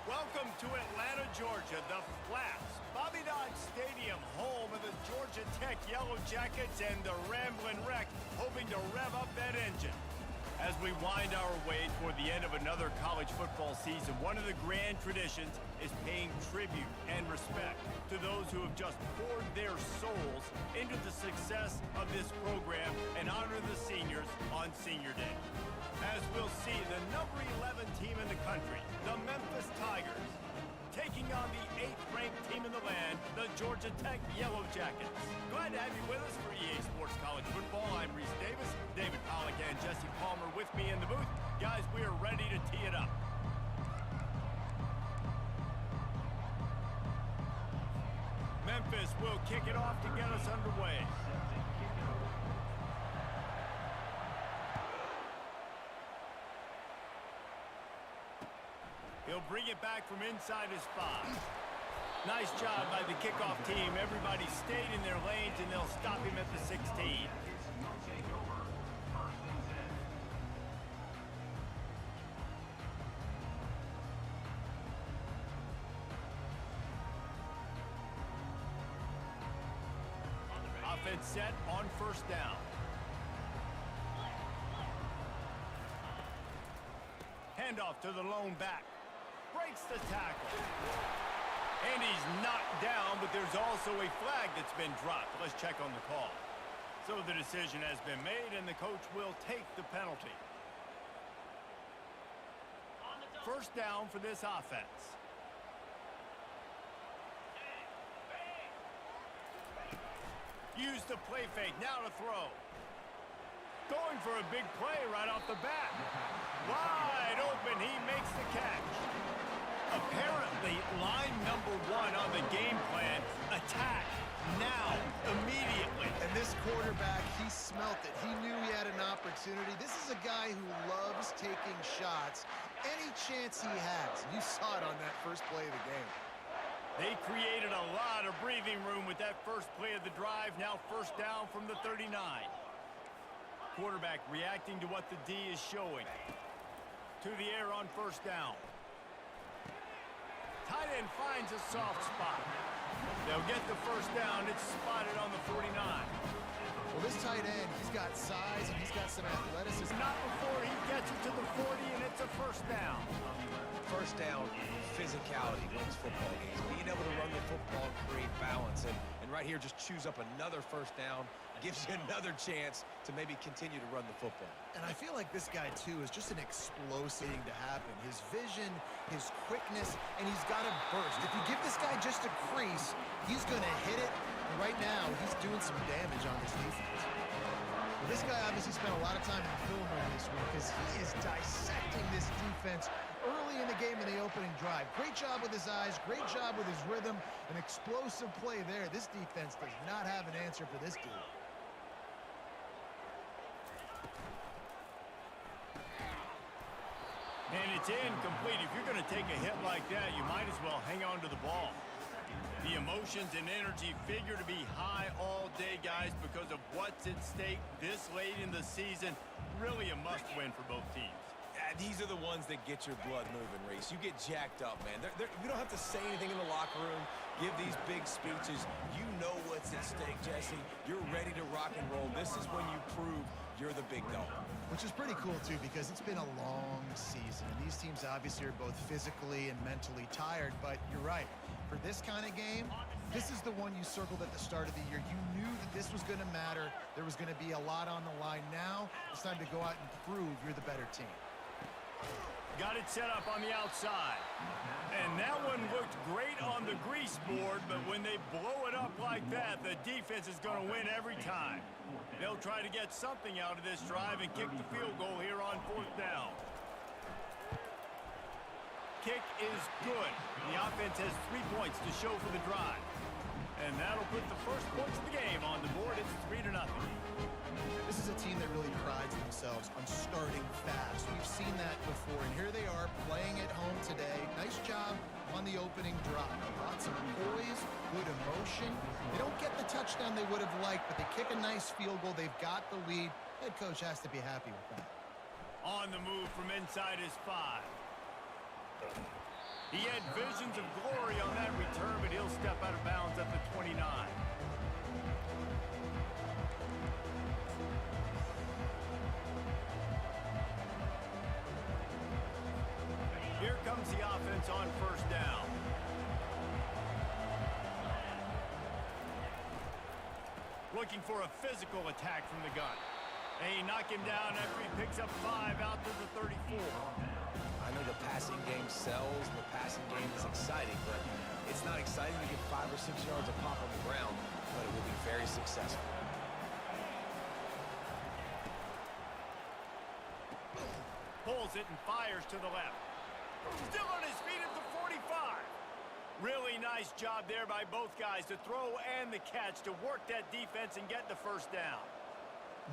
Welcome to Atlanta, Georgia, the Flats, Bobby Dodd Stadium, home of the Georgia Tech Yellow Jackets and the Ramblin' Wreck, hoping to rev up that engine. As we wind our way toward the end of another college football season, one of the grand traditions is paying tribute and respect to those who have just poured their souls into the success of this program and honor the seniors on Senior Day. As we'll see, the number 11 team in the country, the Memphis Tigers, taking on the 8th-ranked team in the land, the Georgia Tech Yellow Jackets. Glad to have you with us for EA Sports College Football. I'm Reese Davis, David Pollack and Jesse Palmer with me in the booth. Guys, we are ready to tee it up. Memphis will kick it off to get us underway. He'll bring it back from inside his 5. Nice job by the kickoff team. Everybody stayed in their lanes, and they'll stop him at the 16. Offense set on first down. Handoff to the lone back. Breaks the tackle. And he's knocked down, but there's also a flag that's been dropped. Let's check on the call. So the decision has been made, and the coach will take the penalty. First down for this offense. Use the play fake, now to throw. Going for a big play right off the bat. Wide open, he makes the catch. Apparently, line number 1 on the game plan, attack, now, immediately. And this quarterback, he smelt it. He knew he had an opportunity. This is a guy who loves taking shots any chance he has. You saw it on that first play of the game. They created a lot of breathing room with that first play of the drive. Now first down from the 39. Quarterback reacting to what the D is showing. To the air on first down. Tight end finds a soft spot. They'll get the first down. It's spotted on the 49. Well, this tight end, he's got size and he's got some athleticism. Not before he gets it to the 40, and it's a first down. First down, physicality wins football games. Being able to run the football and create balance. And right here, just choose up another first down. Gives you another chance to maybe continue to run the football. And I feel like this guy, too, is just an explosive thing to happen. His vision, his quickness, and he's got a burst. If you give this guy just a crease, he's going to hit it. And right now, he's doing some damage on this defense. Well, this guy obviously spent a lot of time in the film room this week because he is dissecting this defense early in the game in the opening drive. Great job with his eyes, great job with his rhythm, an explosive play there. This defense does not have an answer for this dude. And it's incomplete. If you're going to take a hit like that, you might as well hang on to the ball. The emotions and energy figure to be high all day, guys, because of what's at stake this late in the season. Really a must-win for both teams. These are the ones that get your blood moving, Reese. You get jacked up, man. You don't have to say anything in the locker room, give these big speeches. You know what's at stake, Jesse. You're ready to rock and roll. This is when you prove you're the big dog. Which is pretty cool, too, because it's been a long season. And these teams obviously are both physically and mentally tired, but you're right. For this kind of game, this is the one you circled at the start of the year. You knew that this was going to matter. There was going to be a lot on the line. Now it's time to go out and prove you're the better team. Got it set up on the outside. And that one looked great on the grease board, but when they blow it up like that, the defense is going to win every time. They'll try to get something out of this drive and kick the field goal here on fourth down. Kick is good. The offense has 3 points to show for the drive. And that'll put the first points of the game on the board. It's 3-0. This is a team that really prides themselves on starting fast. We've seen that before, and here they are playing at home today. Nice job on the opening drive. Lots of poise, good emotion. They don't get the touchdown they would have liked, but they kick a nice field goal. They've got the lead. Head coach has to be happy with that. On the move from inside his 5. He had visions of glory on that return, but he'll step out of bounds at the 29. Here comes the offense on first down. Looking for a physical attack from the gun. They knock him down after he picks up 5 out to the 34. I know the passing game sells, the passing game is exciting, but it's not exciting to get 5 or 6 yards of pop on the ground, but it will be very successful. Pulls it and fires to the left. Still on his feet at the 45. Really nice job there by both guys to throw and the catch to work that defense and get the first down.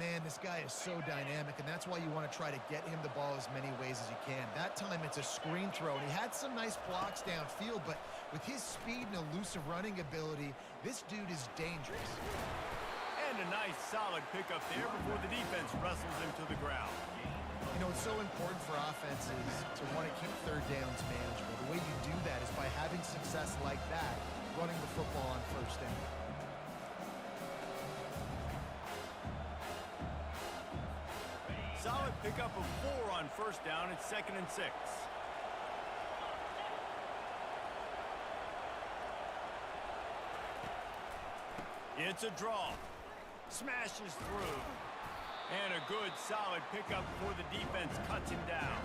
Man, this guy is so dynamic, and that's why you want to try to get him the ball as many ways as you can. That time, it's a screen throw, and he had some nice blocks downfield, but with his speed and elusive running ability, this dude is dangerous. And a nice, solid pickup there before the defense wrestles him to the ground. You know, it's so important for offenses to want to keep third downs manageable. The way you do that is by having success like that, running the football on first down. Solid pickup of 4 on first down. It's 2nd and 6. It's a draw. Smashes through. And a good, solid pickup before the defense cuts him down.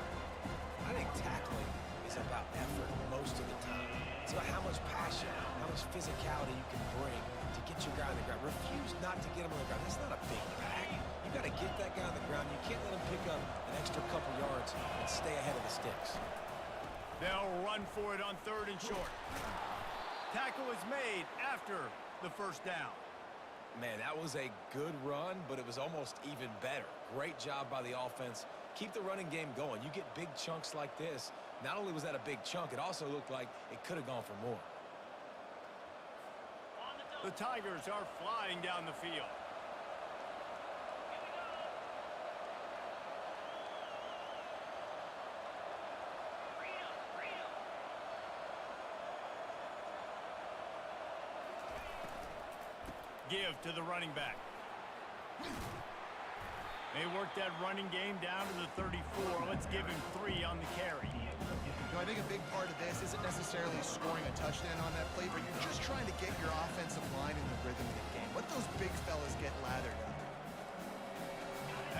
I think tackling is about effort most of the time. It's about how much passion, how much physicality you can bring to get your guy on the ground. Refuse not to get him on the ground. That's not a big pack. You got to get that guy on the ground. You can't let him pick up an extra couple yards and stay ahead of the sticks. They'll run for it on 3rd and short. Tackle is made after the first down. Man, that was a good run, but it was almost even better. Great job by the offense. Keep the running game going. You get big chunks like this. Not only was that a big chunk, it also looked like it could have gone for more. The Tigers are flying down the field. Give to the running back. They work that running game down to the 34. Let's give him 3 on the carry. You know, I think a big part of this isn't necessarily scoring a touchdown on that play, but you're just trying to get your offensive line in the rhythm of the game. Let those big fellas get lathered up.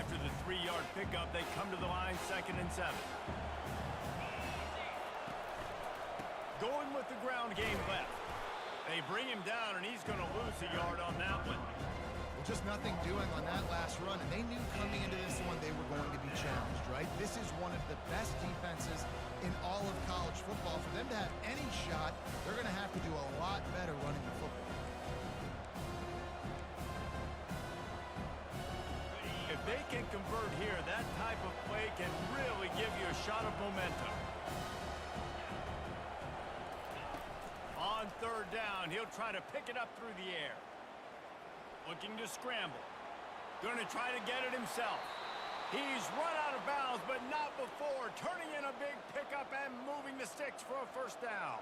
After the 3-yard pickup, they come to the line 2nd and 7. Going with the ground game left. They bring him down, and he's going to lose a yard on that one. Well, just nothing doing on that last run, and they knew coming into this one they were going to be challenged, right? This is one of the best defenses in all of college football. For them to have any shot, they're going to have to do a lot better running the football. If they can convert here, that type of play can really give you a shot of momentum. On 3rd down, he'll try to pick it up through the air. Looking to scramble. Going to try to get it himself. He's run out of bounds, but not before. Turning in a big pickup and moving the sticks for a first down.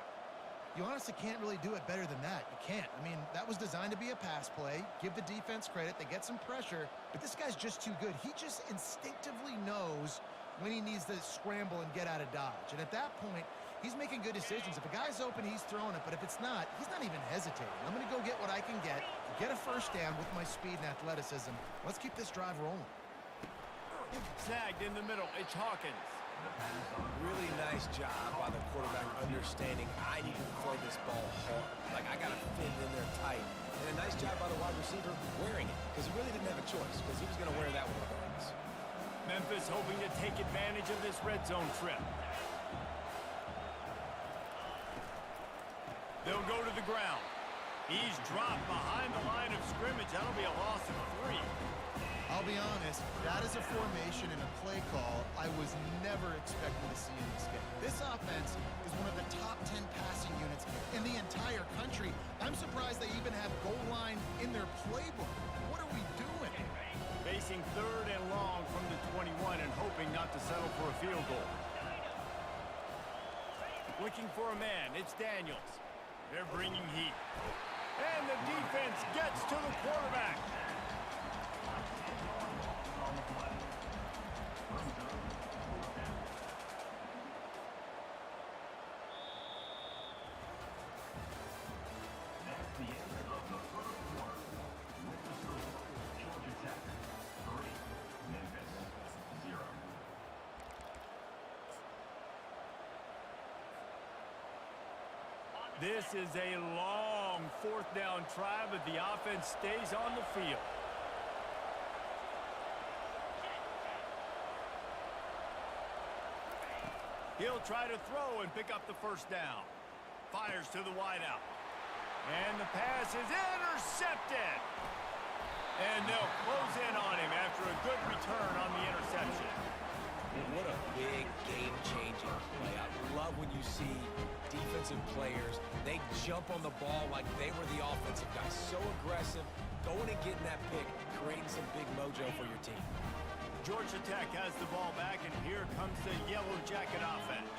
You honestly can't really do it better than that. You can't. I mean, that was designed to be a pass play. Give the defense credit. They get some pressure, but this guy's just too good. He just instinctively knows when he needs to scramble and get out of dodge. And at that point, he's making good decisions. If a guy's open, he's throwing it. But if it's not, he's not even hesitating. I'm going to go get what I can get a first down with my speed and athleticism. Let's keep this drive rolling. Snagged in the middle. It's Hawkins. Really nice job by the quarterback understanding I need to throw this ball hard. Like, I got to fit it in there tight. And a nice job by the wide receiver wearing it, because he really didn't have a choice, because he was going to wear that one regardless. Memphis hoping to take advantage of this red zone trip. They'll go to the ground. He's dropped behind the line of scrimmage. That'll be a loss of 3. I'll be honest, that is a formation and a play call I was never expecting to see in this game. This offense is one of the top 10 passing units in the entire country. I'm surprised they even have goal line in their playbook. What are we doing? Facing 3rd and long from the 21 and hoping not to settle for a field goal. looking for a man. It's Daniels. They're bringing heat. And the defense gets to the quarterback. This is a long fourth down try, but the offense stays on the field. He'll try to throw and pick up the first down. Fires to the wideout. And the pass is intercepted. And they'll close in on him after a good return on the interception. What a big game-changing play. I love when you see defensive players, they jump on the ball like they were the offensive guys. So aggressive, going and getting that pick, creating some big mojo for your team. Georgia Tech has the ball back, and here comes the Yellow Jacket offense.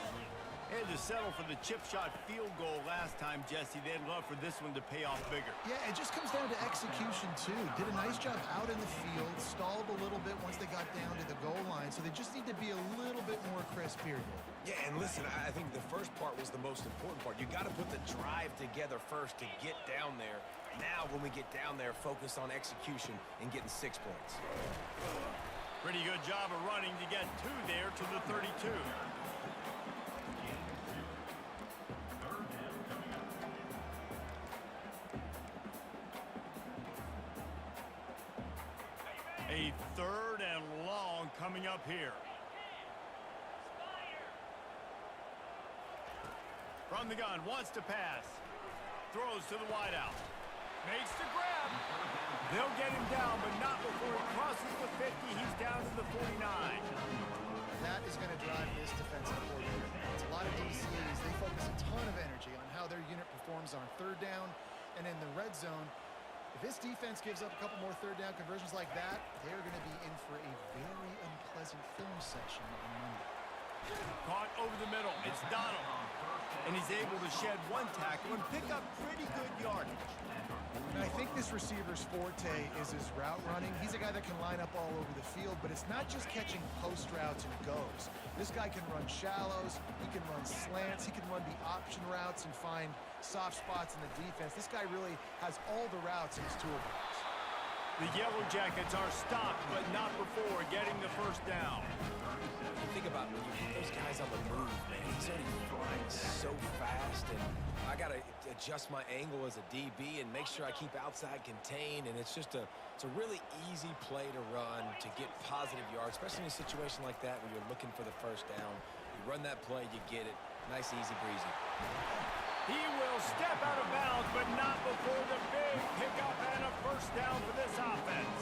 They had to settle for the chip shot field goal last time, Jesse. They'd love for this one to pay off bigger. Yeah, it just comes down to execution, too. Did a nice job out in the field, stalled a little bit once they got down to the goal line, so they just need to be a little bit more crisp here. Yeah, and listen, I think the first part was the most important part. You got to put the drive together first to get down there. Now, when we get down there, focus on execution and getting 6 points. Pretty good job of running to get two there to the 32. A third and long coming up here. From the gun, wants to pass. Throws to the wideout. Makes the grab. They'll get him down, but not before he crosses the 50. He's down to the 49. That is going to drive this defensive coordinator. It's a lot of DCs. They focus a ton of energy on how their unit performs on third down and in the red zone. If this defense gives up a couple more third down conversions like that, they're going to be in for a very unpleasant film session on Monday. Caught over the middle. It's Donald. And he's able to shed one tackle and pick up pretty good yardage. And I think this receiver's forte is his route running. He's a guy that can line up all over the field, but it's not just catching post routes and goes. This guy can run shallows, he can run slants, he can run the option routes and find soft spots in the defense. This guy really has all the routes in his toolbox. The Yellow Jackets are stopped, but not before getting the first down. You think about when you put those guys on the move, man. He's already flying so fast, and I got to adjust my angle as a DB and make sure I keep outside contained, and it's a really easy play to run to get positive yards, especially in a situation like that where you're looking for the first down. You run that play, you get it. Nice, easy breezy. He will step out of bounds, but not before the big pickup and a first down for this offense.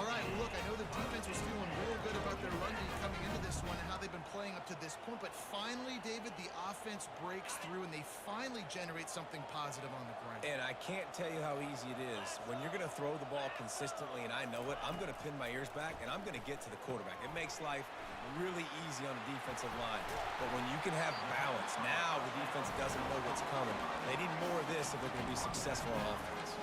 All right, look, I know the defense was feeling real good about their run game coming into this one and how they've been playing up to this point, but finally, David, the offense breaks through and they finally generate something positive on the ground. And I can't tell you how easy it is. When you're going to throw the ball consistently, and I know it, I'm going to pin my ears back, and I'm going to get to the quarterback. It makes life really easy on the defensive line. But when you can have balance, now the defense doesn't know what's coming. They need more of this if they're going to be successful on offense.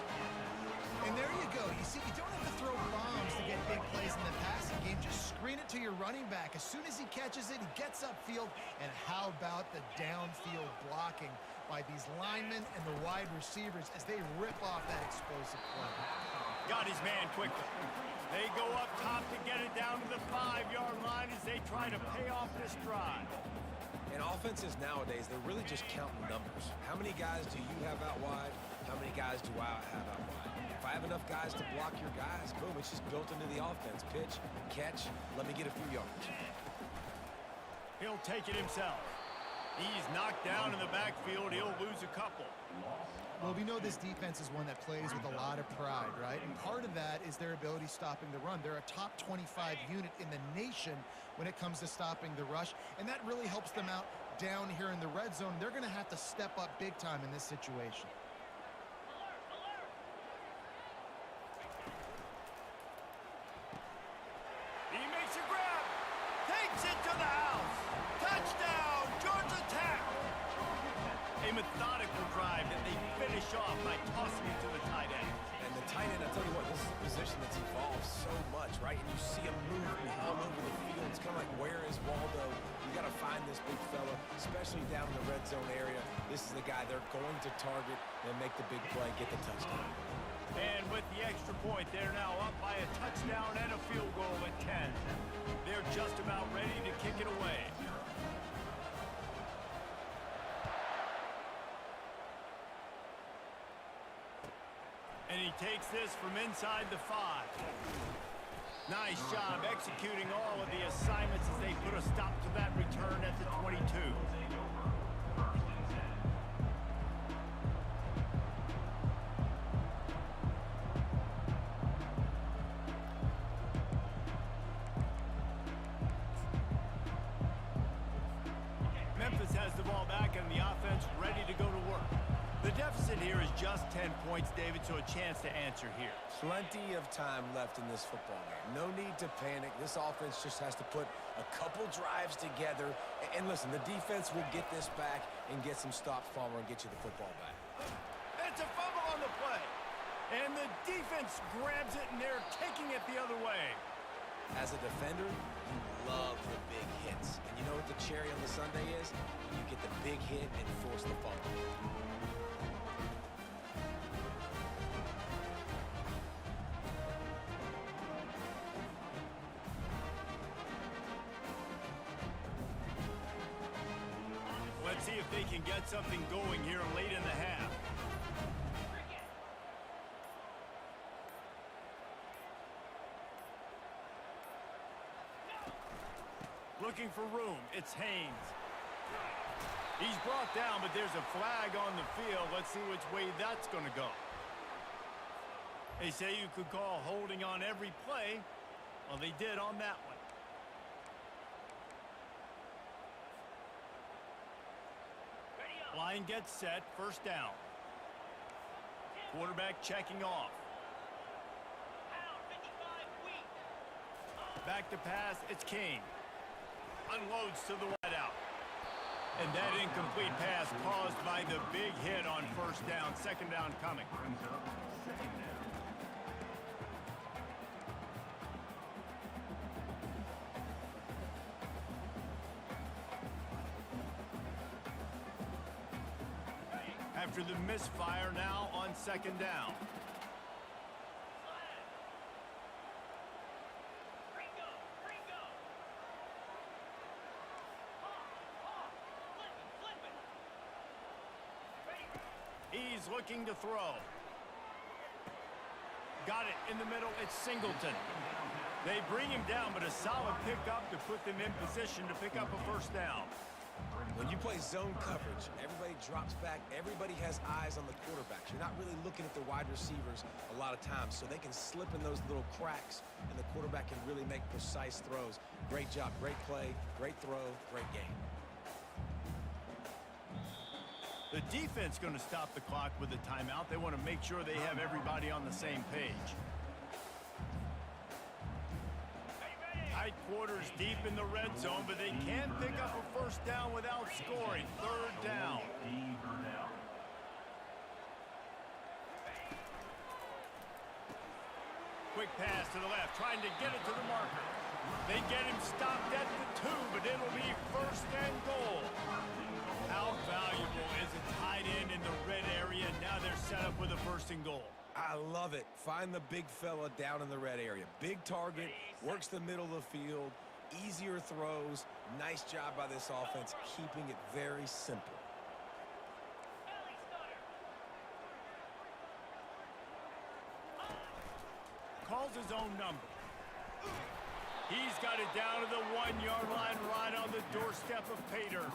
And there you go. You see, you don't have to throw bombs to get big plays in the passing game. Just screen it to your running back. As soon as he catches it, he gets upfield. And how about the downfield blocking by these linemen and the wide receivers as they rip off that explosive play? Got his man quickly. They go up top to get it down to the 5-yard line as they try to pay off this drive. And offenses nowadays, they're really just counting numbers. How many guys do you have out wide? How many guys do I have out wide? If I have enough guys to block your guys, boom, it's just built into the offense. Pitch, catch, let me get a few yards. He'll take it himself. He's knocked down in the backfield. He'll lose a couple. Well, we know this defense is one that plays with a lot of pride, right? And part of that is their ability stopping the run. They're a top 25 unit in the nation when it comes to stopping the rush, and that really helps them out down here in the red zone. They're going to have to step up big time in this situation. He makes a grab. Takes it to the house. Touchdown, Georgia Tech. tight end, I tell you what, this is a position that's evolved so much, right? And you see him move all over the field. It's kind of like, where is Waldo? You got to find this big fella, especially down in the red zone area. This is the guy they're going to target and make the big play, get the touchdown. And with the extra point, they're now up by a touchdown and a field goal at 10. They're just about ready to kick it away. And he takes this from inside the 5. Nice job executing all of the assignments as they put a stop to that return at the 22. Memphis has the ball back and the offense ready to go to work. The deficit here is just 10 points, David, so a chance to answer here. Plenty of time left in this football game. No need to panic. This offense just has to put a couple drives together. And listen, the defense will get this back and get some stops, Palmer, and get you the football back. It's a fumble on the play. And the defense grabs it, and they're taking it the other way. As a defender, you love the big hits. And you know what the cherry on the sundae is? You get the big hit and force the fumble. Let's see if they can get something going here late in the half. Looking for room. It's Haynes. He's brought down, but there's a flag on the field. Let's see which way that's going to go. They say you could call holding on every play. Well, they did on that one. Line gets set, first down. Quarterback checking off. Back to pass, it's King. Unloads to the wideout. And that incomplete pass caused by the big hit on first down. Second down coming. After the misfire, now on second down. He's looking to throw. Got it in the middle. It's Singleton. They bring him down, but a solid pickup to put them in position to pick up a first down. When you play zone coverage, everybody drops back. Everybody has eyes on the quarterbacks. You're not really looking at the wide receivers a lot of times, so they can slip in those little cracks, and the quarterback can really make precise throws. Great job, great play, great throw, great game. The defense going to stop the clock with a timeout. They want to make sure they have everybody on the same page. Tight quarters deep in the red zone, but they can't pick up a first down without scoring. Third down. Quick pass to the left, trying to get it to the marker. They get him stopped at the 2, but it'll be first and goal. How valuable is a tight end in the red area? Now they're set up with a first and goal. I love it. Find the big fella down in the red area. Big target, works the middle of the field, easier throws. Nice job by this offense, keeping it very simple. Calls his own number. He's got it down to the 1-yard line, right on the doorstep of Pater.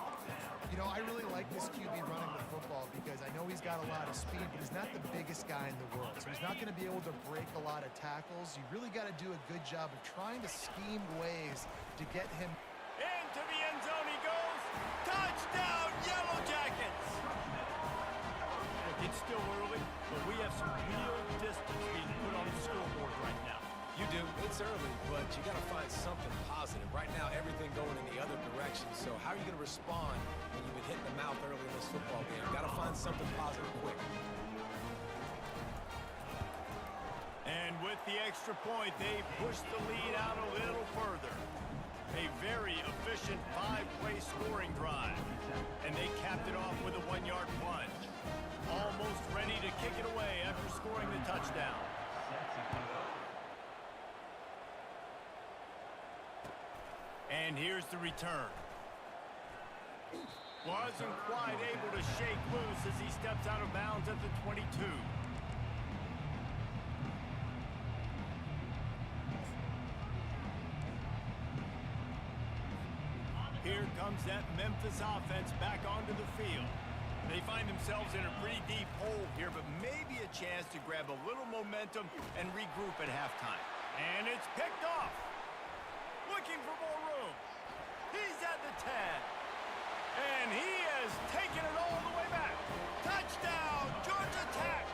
You know, I really like this QB running the football because I know he's got a lot of speed, but he's not the biggest guy in the world. So he's not going to be able to break a lot of tackles. You really got to do a good job of trying to scheme ways to get him. Into the end zone he goes. Touchdown, Yellow Jackets! Look, it's still early, but we have some real distance being put on the scoreboard right now. You do. It's early, but you got to find something positive. Right now, everything going in the other direction. So how are you going to respond when you've been hit in the mouth early in this football game? Got to find something positive quick. the extra point, they pushed the lead out a little further. A very efficient 5-play scoring drive. And they capped it off with a 1-yard plunge. Almost ready to kick it away after scoring the touchdown. And here's the return. Wasn't quite able to shake loose as he steps out of bounds at the 22. Here comes that Memphis offense back onto the field. They find themselves in a pretty deep hole here, but maybe a chance to grab a little momentum and regroup at halftime. And it's picked off. Looking for more room. He's at the 10. And he has taken it all the way back. Touchdown, Georgia Tech.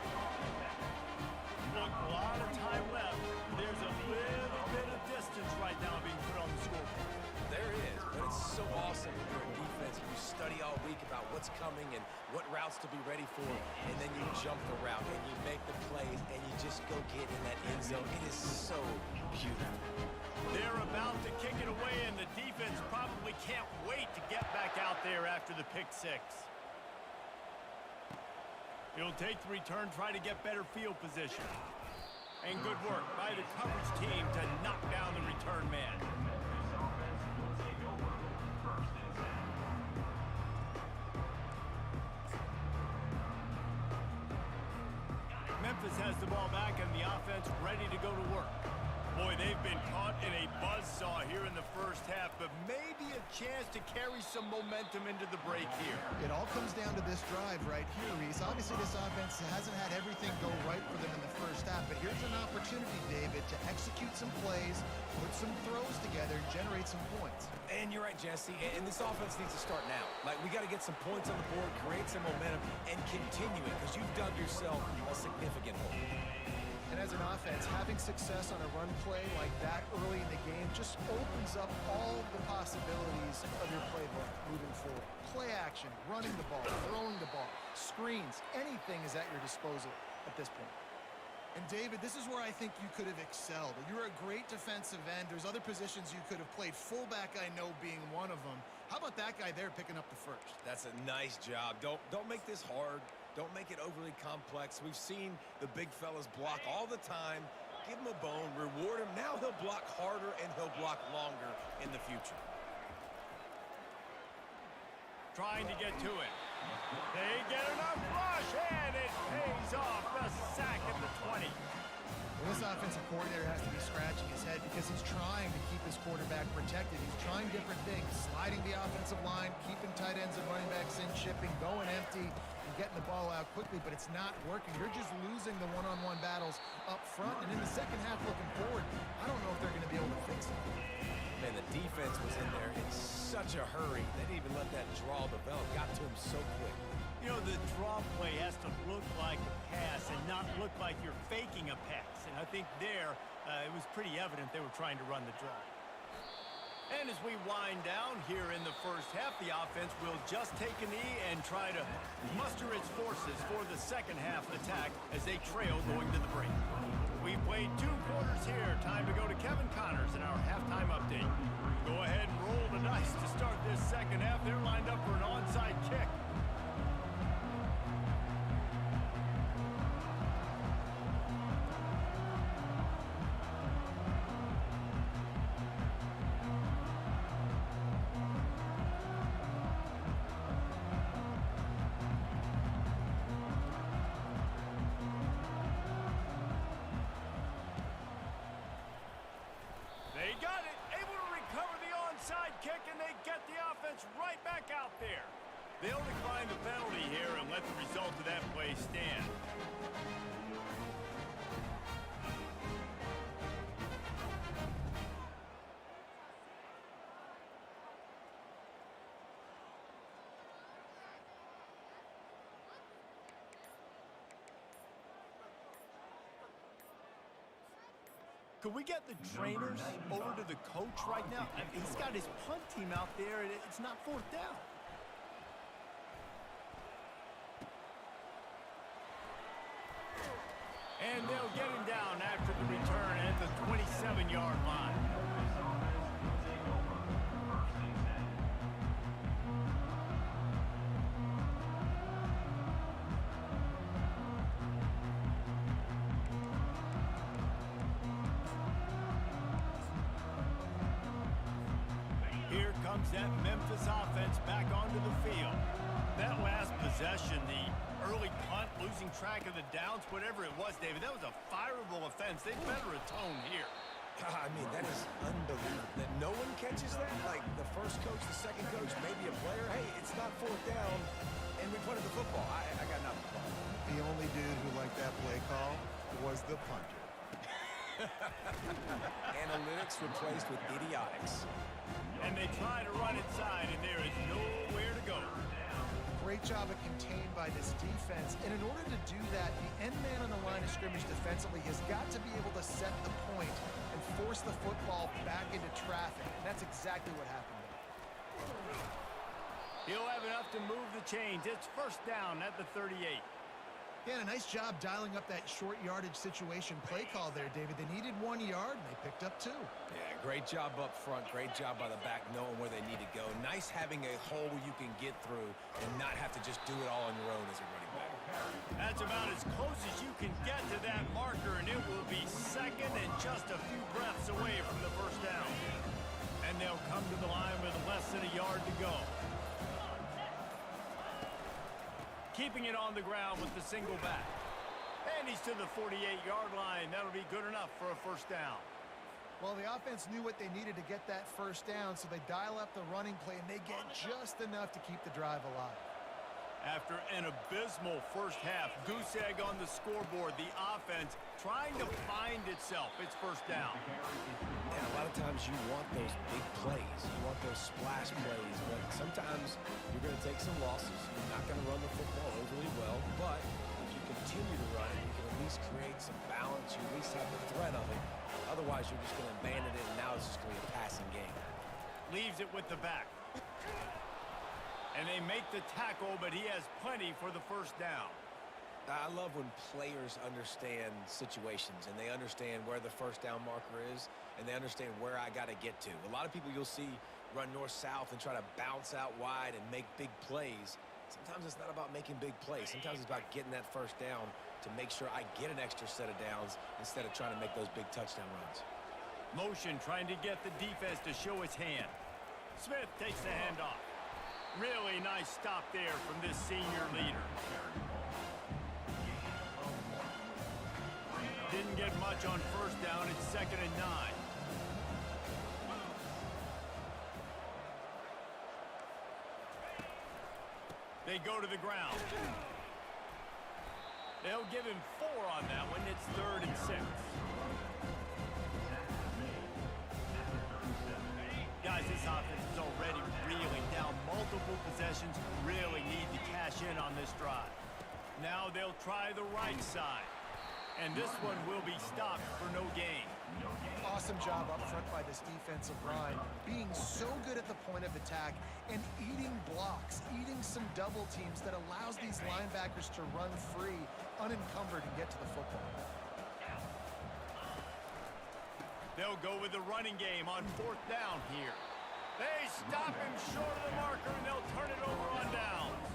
Look, a lot of time left. There's a little bit of distance right now being put on the scoreboard. There is, but it's so awesome when you're a defense. You study all week about what's coming and what routes to be ready for, and then you jump the route and you make the plays and you just go get in that end zone. It is so beautiful. They're about to kick it away, and the defense probably can't wait to get back out there after the pick six. He'll take the return, try to get better field position. And good work by the coverage team to knock down the return man. Memphis has the ball back and the offense ready to go to work. Boy, they've been caught in a buzzsaw here in the first half, but maybe a chance to carry some momentum into the break here. It all comes down to this drive right here, Reese. Obviously, this offense hasn't had everything go right for them in the first half, but here's an opportunity, David, to execute some plays, put some throws together, and generate some points. And you're right, Jesse, and this offense needs to start now. Like, we got to get some points on the board, create some momentum, and continue it, because you've dug yourself a significant hole. And as an offense, having success on a run play like that early in the game just opens up all the possibilities of your playbook moving forward. Play action, running the ball, throwing the ball, screens, anything is at your disposal at this point. And David, this is where I think you could have excelled. You're a great defensive end. There's other positions you could have played. Fullback, I know, being one of them. How about that guy there picking up the first? That's a nice job. Don't make this hard. Don't make it overly complex. We've seen the big fellas block all the time. Give him a bone, reward him. Now he'll block harder and he'll block longer in the future. Trying to get to it. They get enough rush, and it pays off. The sack at the 20. Well, this offensive coordinator has to be scratching his head because he's trying to keep his quarterback protected. He's trying different things, sliding the offensive line, keeping tight ends and running backs in, shipping, going empty, and getting the ball out quickly, but it's not working. You're just losing the one-on-one battles up front, and in the second half looking forward, I don't know if they're going to be able to fix it. Man, the defense was in there in such a hurry. They didn't even let that draw develop. Got to him so quick. You know, the draw play has to look like a pass and not look like you're faking a pass. And I think there, it was pretty evident they were trying to run the draw. And as we wind down here in the first half, the offense will just take a knee and try to muster its forces for the second half attack as they trail going to the break. We've played 2 quarters here. Time to go to Kevin Connors in our halftime update. Go ahead and roll the dice to start this second half. They're lined up for an onside kick. They got it, able to recover the onside kick, and they get the offense right back out there. They'll decline the penalty here and let the result of that play stand. Could we get the trainers over to the coach right now? I mean, he's got his punt team out there, and it's not 4th down. And they'll get him down after the return at the 27-yard line. Here comes that Memphis offense back onto the field. That last possession, the early punt, losing track of the downs, whatever it was, David, that was a fireable offense. They better atone here. I mean, that is unbelievable. That no one catches that? Like the first coach, the second coach, maybe a player. Hey, it's not fourth down, and we punted the football. I got nothing. The only dude who liked that play call was the punter. Analytics replaced with idiotics. And they try to run inside, and there is nowhere to go. Great job of contained by this defense. And in order to do that, the end man on the line of scrimmage defensively has got to be able to set the point and force the football back into traffic. And that's exactly what happened there. He'll have enough to move the chains. It's first down at the 38. Yeah, and a nice job dialing up that short yardage situation play call there, David. They needed 1 yard, and they picked up 2. Yeah, great job up front. Great job by the back knowing where they need to go. Nice having a hole where you can get through and not have to just do it all on your own as a running back. That's about as close as you can get to that marker, and it will be second and just a few breaths away from the first down. And they'll come to the line with less than a yard to go. Keeping it on the ground with the single back. And he's to the 48-yard line. That'll be good enough for a first down. Well, the offense knew what they needed to get that first down, so they dial up the running play, and they get just enough to keep the drive alive. After an abysmal first half, goose egg on the scoreboard, the offense trying to find itself. It's first down. And a lot of times you want those big plays. You want those splash plays. But sometimes you're going to take some losses. You're not going to run the football overly well. But if you continue to run it, you can at least create some balance. You at least have the threat of it. Otherwise, you're just going to abandon it, and now it's just going to be a passing game. Leaves it with the back. And they make the tackle, but he has plenty for the first down. I love when players understand situations and they understand where the first down marker is and they understand where I got to get to. A lot of people you'll see run north-south and try to bounce out wide and make big plays. Sometimes it's not about making big plays. Sometimes it's about getting that first down to make sure I get an extra set of downs instead of trying to make those big touchdown runs. Motion trying to get the defense to show his hand. Smith takes the handoff. Really nice stop there from this senior leader. Didn't get much on first down. It's 2nd and 9. They go to the ground. They'll give him 4 on that one. It's 3rd and 6. Guys, this offense is already reeling down. Multiple possessions, really need to cash in on this drive. Now they'll try the right side. And this one will be stopped for no gain. Awesome job up front by this defensive line, being so good at the point of attack and eating blocks, eating some double teams that allows these linebackers to run free, unencumbered, and get to the football. They'll go with the running game on 4th down here. They stop him short of the marker, and they'll turn it over on downs.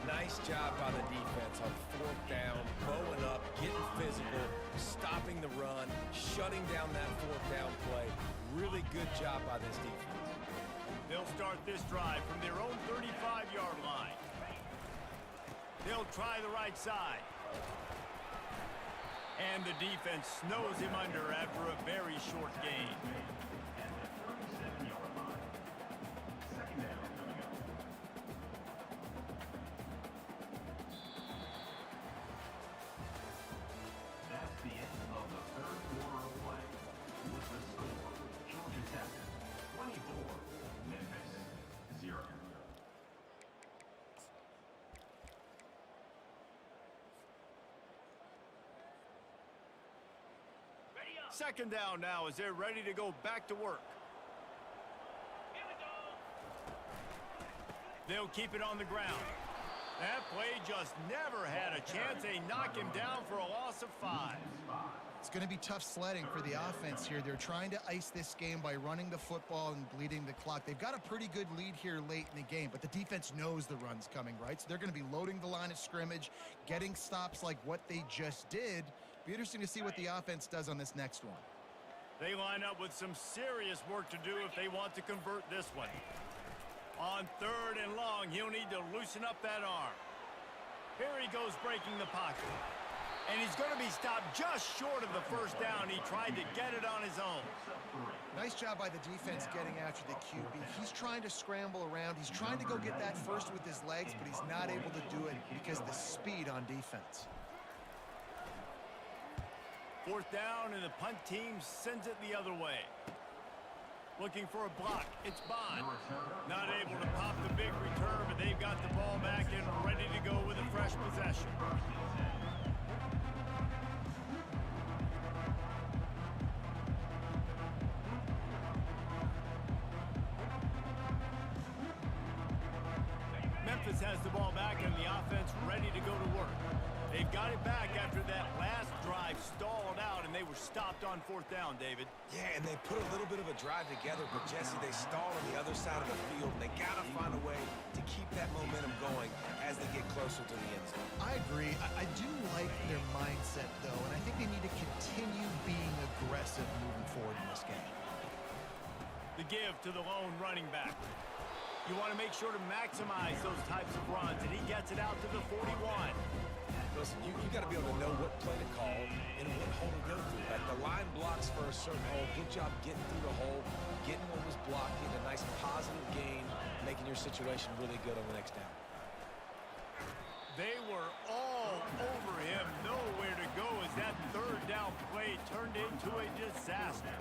Nice job by the defense on 4th down, bowing up, getting physical, stopping the run, shutting down that 4th down play. Really good job by this defense. They'll start this drive from their own 35-yard line. They'll try the right side. And the defense snows him under after a very short gain. That's the end of the 3rd quarter of play. With the score, Georgia Tech 24, Memphis 0. Second down now as they're ready to go back to work. They'll keep it on the ground. That play just never had a chance. They knock him down for a loss of 5. It's going to be tough sledding for the offense here. They're trying to ice this game by running the football and bleeding the clock. They've got a pretty good lead here late in the game, but the defense knows the run's coming, right? So they're going to be loading the line of scrimmage, getting stops like what they just did. Be interesting to see what the offense does on this next one. They line up with some serious work to do if they want to convert this one. On 3rd and long, he'll need to loosen up that arm. Here he goes breaking the pocket. And he's going to be stopped just short of the first down. He tried to get it on his own. Nice job by the defense getting after the QB. He's trying to scramble around. He's trying to go get that first with his legs, but he's not able to do it because of the speed on defense. 4th down, and the punt team sends it the other way. Looking for a block. It's Bond. Not able to pop the big return, but they've got the ball back and ready to go with a fresh possession. Memphis has the ball back and the offense ready to go to work. They've got it back after that last drive stalled out, and they were stopped on 4th down, David. Yeah, and they put a little bit of a drive together, but Jesse, they stalled on the other side of the field. They got to find a way to keep that momentum going as they get closer to the end zone. I agree. I do like their mindset, though, and I think they need to continue being aggressive moving forward in this game. The give to the lone running back. You want to make sure to maximize those types of runs, and he gets it out to the 41. Listen, you got to be able to know what play to call and what hole to go through. Like the line blocks for a certain hole. Good job getting through the hole, getting what was blocked, getting a nice positive gain, making your situation really good on the next down. They were all over him. Nowhere to go as that 3rd down play turned into a disaster.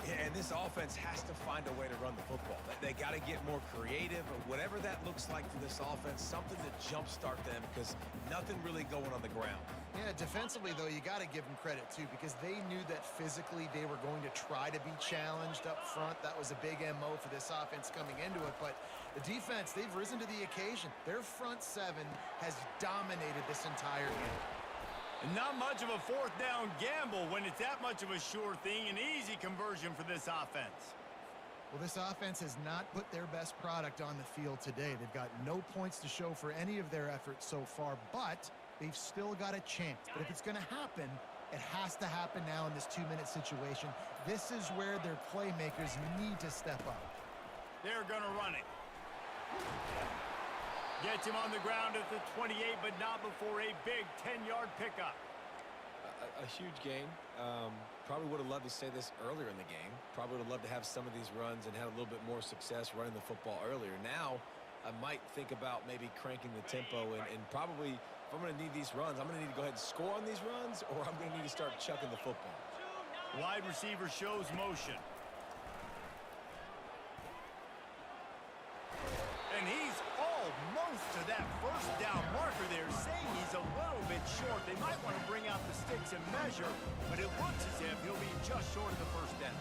Yeah, and this offense has to find a way to run the football. They got to get more creative, or whatever that looks like for this offense, something to jumpstart them because nothing really going on the ground. Yeah, defensively, though, you got to give them credit, too, because they knew that physically they were going to try to be challenged up front. That was a big MO for this offense coming into it, but the defense, they've risen to the occasion. Their front 7 has dominated this entire game. And not much of a 4th down gamble when it's that much of a sure thing, an easy conversion for this offense. Well, this offense has not put their best product on the field today. They've got no points to show for any of their efforts so far, but they've still got a chance. But if it's going to happen, it has to happen now in this 2-minute situation. This is where their playmakers need to step up. They're going to run it. Gets him on the ground at the 28, but not before a big 10-yard pickup. A huge gain. Probably would have loved to say this earlier in the game. Probably would have loved to have some of these runs and had a little bit more success running the football earlier. Now, I might think about maybe cranking the tempo and probably, if I'm going to need these runs, I'm going to need to go ahead and score on these runs, or I'm going to need to start chucking the football. Wide receiver shows motion. And he's almost to that 1st down marker there, saying he's a little bit short. They might want to bring out the sticks and measure, but it looks as if he'll be just short of the 1st down.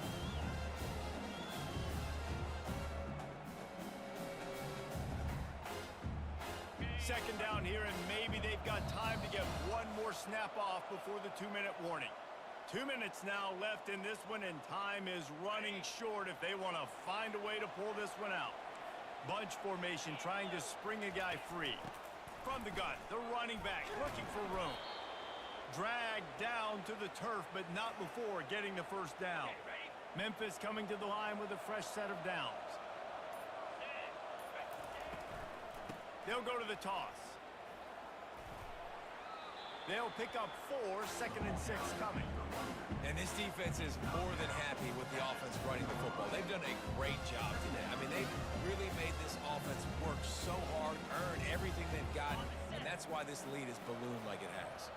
Second down here, and maybe they've got time to get one more snap off before the 2-minute warning. 2 minutes now left in this one, and time is running short if they want to find a way to pull this one out. Bunch formation, trying to spring a guy free. From the gun, the running back looking for room. Dragged down to the turf, but not before getting the 1st down. Memphis coming to the line with a fresh set of downs. They'll go to the toss. They'll pick up 4, 2nd and 6 coming. And this defense is more than happy with the offense running the football. They've done a great job today. I mean, they've really made this offense work so hard, earn everything they've gotten, and that's why this lead is ballooned like it has.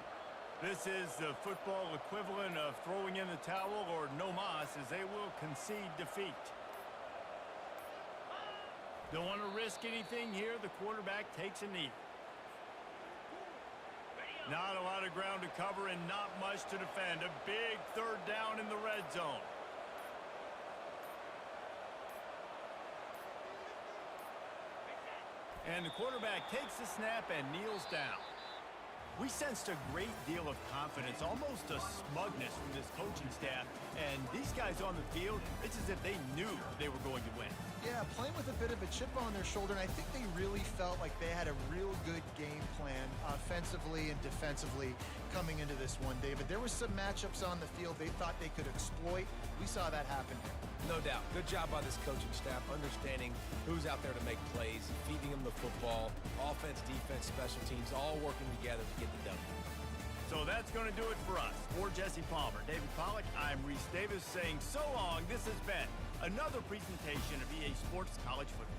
This is the football equivalent of throwing in the towel or no mas, as they will concede defeat. Don't want to risk anything here. The quarterback takes a knee. Not a lot of ground to cover and not much to defend. A big 3rd down in the red zone. And the quarterback takes the snap and kneels down. We sensed a great deal of confidence, almost a smugness from this coaching staff. And these guys on the field, it's as if they knew they were going to win. Yeah, playing with a bit of a chip on their shoulder, and I think they really felt like they had a real good game plan offensively and defensively coming into this one, David. There were some matchups on the field they thought they could exploit. We saw that happen here. No doubt. Good job by this coaching staff, understanding who's out there to make plays, feeding them the football, offense, defense, special teams, all working together to get the W. So that's going to do it for us. For Jesse Palmer, David Pollack, I'm Reese Davis saying so long. This has been another presentation of EA Sports College Football.